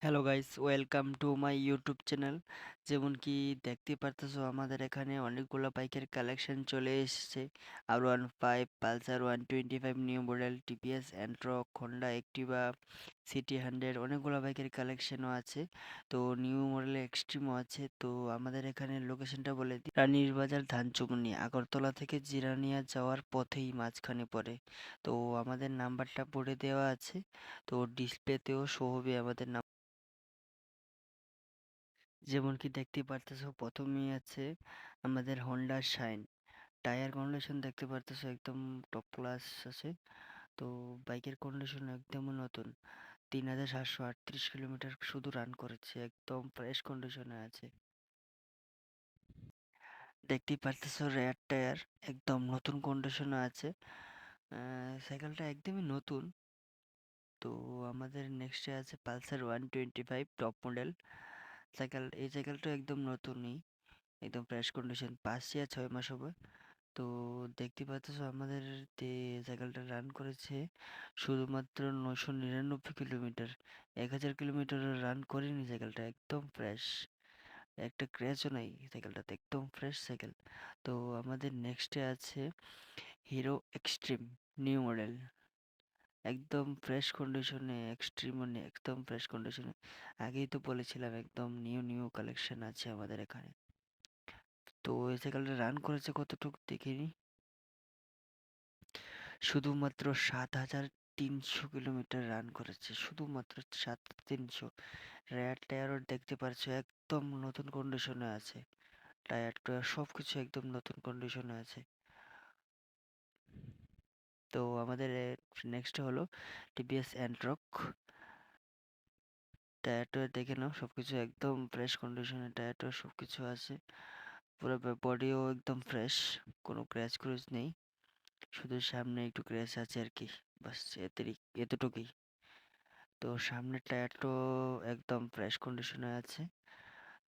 Hello guys, welcome to my YouTube channel. যেমন কি দেখতে পারতেছো আমাদের এখানে অনেকগুলো বাইকের কালেকশন চলে এসেছে। R15, Pulsar 125 new model, TPS অ্যান্ট্রক, Honda Activa, city 100 অনেকগুলো বাইকের কালেকশনও আছে। তো নিউ মডেলের এক্সট্রিমও আছে। তো আমাদের এখানে লোকেশনটা বলে দিই, রানীর বাজার ধানচুমনি, আগরতলা থেকে জিরানিয়া যাওয়ার পথেই মাঝখানে পড়ে। তো আমাদের নাম্বারটা পড়ে দেওয়া আছে, তো ডিসপ্লেতেও শো হবে আমাদের নাম। যেমন কি দেখতে পারতেছো প্রথমেই আছে আমাদের হোন্ডা শাইন। টায়ার কন্ডিশন দেখতে পারতেছো একদম টপ ক্লাস আছে। তো বাইকের কন্ডিশন একদম নতুন, 3738 কিলোমিটার শুধু রান করেছে, একদম ফ্রেশ কন্ডিশনে আছে। দেখতেই পারতেছো রেয়ার টায়ার একদম নতুন কন্ডিশনে আছে। সাইকেলটা একদমই নতুন। তো আমাদের নেক্সটে আছে পালসার 125 টপ মডেল সাইকেল। এই সাইকেলটা একদম নতুনই, একদম ফ্রেশ কন্ডিশন, 5 থেকে 6 মাস হবে। তো দেখতে পাচ্ছ আমাদের সাইকেলটা রান করেছে শুধুমাত্র 999 কিলোমিটার, 1000 কিলোমিটার রান করেনি সাইকেলটা, একদম ফ্রেশ, একটা ক্র্যাচও নাই সাইকেলটাতে, একদম ফ্রেশ সাইকেল। তো আমাদের নেক্সটে আছে হিরো এক্সট্রিম নিউ মডেল, একদম ফ্রেশ কন্ডিশনে, এক্সট্রিম মানে একদম ফ্রেশ কন্ডিশনে। আগেই তো বলেছিলাম একদম নিউ নিউ কালেকশন আছে আমাদের এখানে। তো এই সাইকেলটা রান করেছে কতটুকু দেখিনি, শুধুমাত্র 7300 কিলোমিটার রান করেছে, শুধুমাত্র 7300। রেয়ার টায়ারও দেখতে পারছো একদম নতুন কন্ডিশনে আছে, টায়ার টায়ার সব কিছু একদম নতুন কন্ডিশনে আছে। তো আমাদের নেক্সট হলো টিভিএস অ্যান্ট্রক। টায়ার টায়ার দেখে নাও, সব কিছু একদম ফ্রেশ কন্ডিশনে, টায়ার টায়ার সব কিছু আছে। পুরো বডিও একদম ফ্রেশ, কোনো ক্র্যাচ ক্রুচ নেই, শুধু সামনে একটু ক্র্যাচ আছে আর কি, বাস এতটুকুই। তো সামনের টায়ারটাও একদম ফ্রেশ কন্ডিশনে আছে।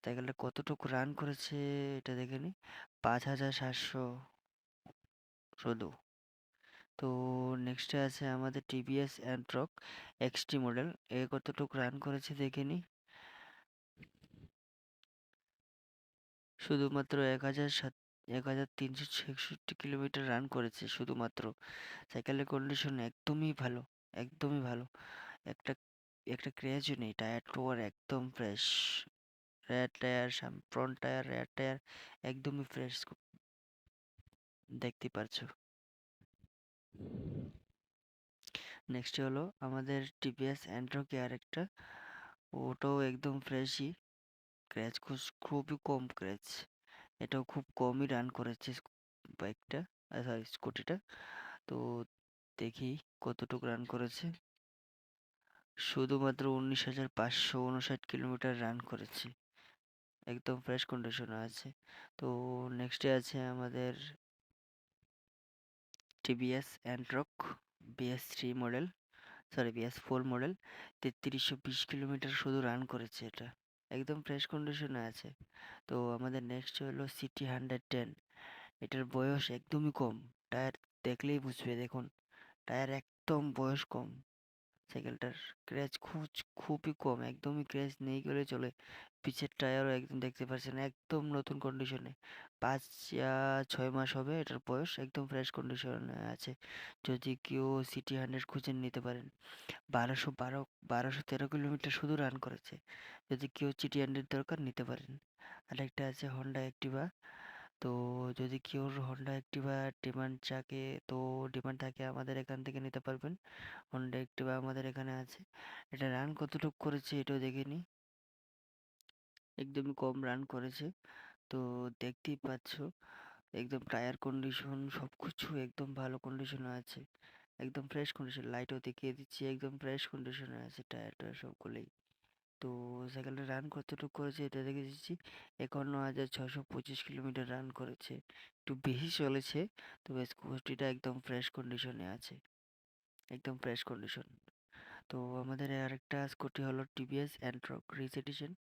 সাইকেলটা কতটুকু রান করেছে এটা দেখে নি, 5700 শুধু। তো নেক্সটে আছে আমাদের টিভিএস অ্যান্ট্রক এক্সটি মডেল, এ কতটুকু রান করেছে দেখে নি, শুধুমাত্র 1366 কিলোমিটার রান করেছে শুধুমাত্র। সাইকেলের কন্ডিশন একদমই ভালো, একদমই ভালো, একটা একটা ক্র্যাচও নেই, টায়ার টায়ার একদম fresh. Rare tyre, front tyre, rare tyre একদমই ফ্রেশ দেখতে পারছো। নেক্সট হলো আমাদের টিভিএস অ্যান্ট্রোকে আরেকটা, ওটাও একদম ফ্রেশই, ক্র্যাচ খুবই কম ক্র্যাচ, এটাও খুব কমই রান করেছে বাইকটা, সরি স্কুটিটা। তো দেখি কতটুকু রান করেছে, শুধুমাত্র 19,559 কিলোমিটার রান করেছে, একদম ফ্রেশ কন্ডিশনে আছে। তো নেক্সটে আছে আমাদের TVS Ntorq BS three model, sorry BS four model, 3320 kilometre শুধু রান করেছে এটা, একদম ফ্রেশ কন্ডিশনে আছে। তো আমাদের নেক্সট হলো সিটি 110, এটার বয়স একদমই কম, টায়ার দেখলেই বুঝবে, দেখুন টায়ার একদম বয়স কম, সাইকেলটার ক্র্যাচ খুবই কম, একদমই ক্র্যাচ নেই বলে চলে। পিছের টায়ারও একদম দেখতে পাচ্ছেন একদম নতুন কন্ডিশনে, 5 6 মাস হবে এটার বয়স, একদম ফ্রেশ কন্ডিশনে আছে। যদি কেউ সিটি 100 খুঁজে নিতে পারেন, 1213 কিলোমিটার শুধু রান করেছে, যদি কেউ সিটি 100 দরকার নিতে পারেন। আরেকটা আছে হন্ডা অ্যাক্টিভা। তো যদি কেউ হন্ডা অ্যাক্টিভা ডিমান্ড থাকে, তো ডিমান্ড থাকে আমাদের এখান থেকে নিতে পারবেন। হন্ডা অ্যাক্টিভা আমাদের এখানে আছে। এটা রান কতটুকু করেছে এটাও দেখে নিই, একদমই কম রান করেছে। তো দেখতেই পাচ্ছ একদম টায়ার কন্ডিশন সব কিছু একদম ভালো কন্ডিশনে আছে, একদম ফ্রেশ কন্ডিশন, লাইটও দেখিয়ে দিচ্ছি, একদম ফ্রেশ কন্ডিশনে আছে টায়ার টায়ার সবগুলোই। তো সাইকেলটা রান কতটুকু করেছে এটা দেখে দিচ্ছি, 51,625 কিলোমিটার রান করেছে, একটু বেশি চলেছে, তবে স্কুটিটা একদম ফ্রেশ কন্ডিশনে আছে, একদম ফ্রেশ কন্ডিশন। তো আমাদের আরেকটা স্কুটি হলো টিভিএস অ্যান্ট্রক রিচ এডিশন,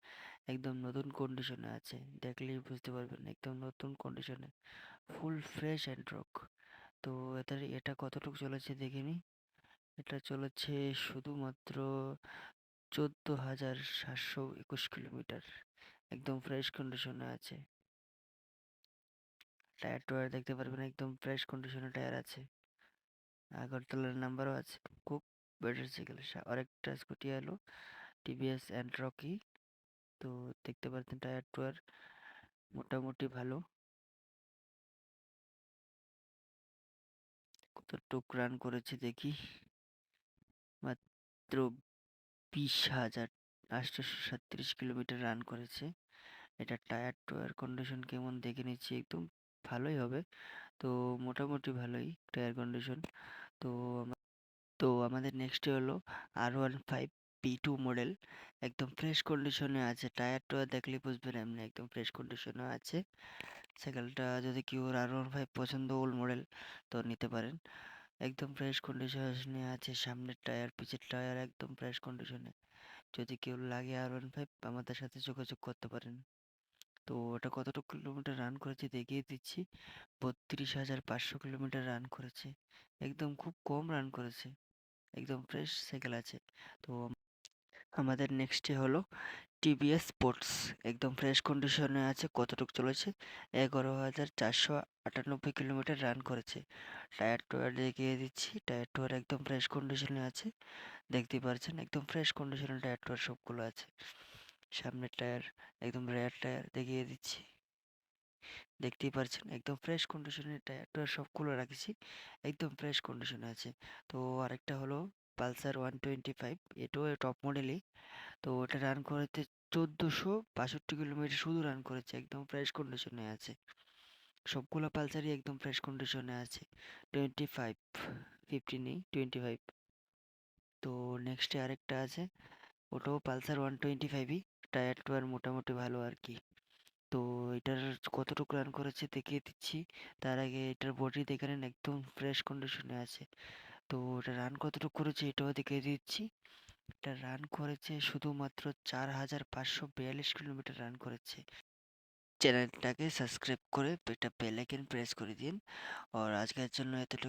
একদম নতুন কন্ডিশনে আছে, দেখলেই বুঝতে পারবেন একদম নতুন কন্ডিশনে, ফুল ফ্রেশ অ্যান্ট্রক। তো এটা কতটুকু চলেছে দেখে নিই, এটা চলেছে শুধুমাত্র 14,721 কিলোমিটার, একদম ফ্রেশ কন্ডিশনে আছে। টায়ার টয়ার দেখতে পারবেন, একদম ফ্রেশ কন্ডিশনে টায়ার আছে। আগরতলার নাম্বারও আছে। খুব বেটার সাইকেল। আরেকটা স্কুটি এলো, টিভিএস এন্ট্রকি। তো দেখতে পাচ্ছেন টায়ার টুয়ার মোটামুটি ভালো। কতটুক রান করেছে দেখি, মাত্র 20,837 কিলোমিটার রান করেছে। এটা টায়ার টুয়ার কন্ডিশন কেমন দেখে নিচ্ছি, একদম ভালোই হবে। তো মোটামুটি ভালোই টায়ার কন্ডিশন। তো আমাদের নেক্সটে হলো R15 P2 মডেল, একদম ফ্রেশ কন্ডিশনে আছে। টায়ার টুয়ার দেখলেই বুঝবেন এমনি একদম ফ্রেশ কন্ডিশনে আছে। সাইকেলটা যদি কেউ R15 পছন্দ ওল্ড মডেল তো নিতে পারেন। একদম ফ্রেশ কন্ডিশনে আছে, সামনের টায়ার পিছের টায়ার একদম ফ্রেশ কন্ডিশনে। যদি কেউ লাগে R15 আমাদের সাথে যোগাযোগ করতে পারেন। তো ওটা কতটুকু কিলোমিটার রান করেছে দেখিয়ে দিচ্ছি। 32,500 কিলোমিটার রান করেছে, একদম খুব কম রান করেছে, একদম ফ্রেশ সাইকেল আছে। তো আমাদের নেক্সটে হলো টিভিএস স্পোর্টস, একদম ফ্রেশ কন্ডিশনে আছে। কতটুকু চলেছে, 11,498 কিলোমিটার রান করেছে। টায়ার টয়ার দেখিয়ে দিচ্ছি, টায়ার টয়ার একদম ফ্রেশ কন্ডিশনে আছে। দেখতেই পাচ্ছেন একদম ফ্রেশ কন্ডিশনে টায়ার টয়ার সবগুলো আছে। সামনের টায়ার একদম রেয়ার টায়ার দেখিয়ে দিচ্ছি, দেখতেই পাচ্ছেন একদম ফ্রেশ কন্ডিশনে টায়ার টয়ার সবগুলো রাখছি, একদম ফ্রেশ কন্ডিশনে আছে। তো আরেকটা হলো পালসার 125, এটাও টপ মডেলই। তো ওটা রান করেছে 1462 কিলোমিটার শুধু রান করেছে, একদম ফ্রেশ কন্ডিশনে আছে। সবগুলো পালসারই একদম ফ্রেশ কন্ডিশনে আছে। 25, 50 নেই, 25। তো নেক্সটে আরেকটা আছে, ওটাও পালসার 125ই, টায়ার টুয়ার মোটামুটি ভালো আর কি। তো এটার কতটুকু রান করেছে দেখিয়ে দিচ্ছি। তার আগে এটার বডি দেখে নেন, একদম ফ্রেশ কন্ডিশনে আছে। তো এটা রান কতটুকু করেছে এটাও দেখিয়ে দিচ্ছি। এটা রান করেছে শুধুমাত্র 4,542 কিলোমিটার রান করেছে। চ্যানেলটাকে সাবস্ক্রাইব করে এটা বেল আইকন প্রেস করে দিন। আর আজকের জন্য এতটুকু।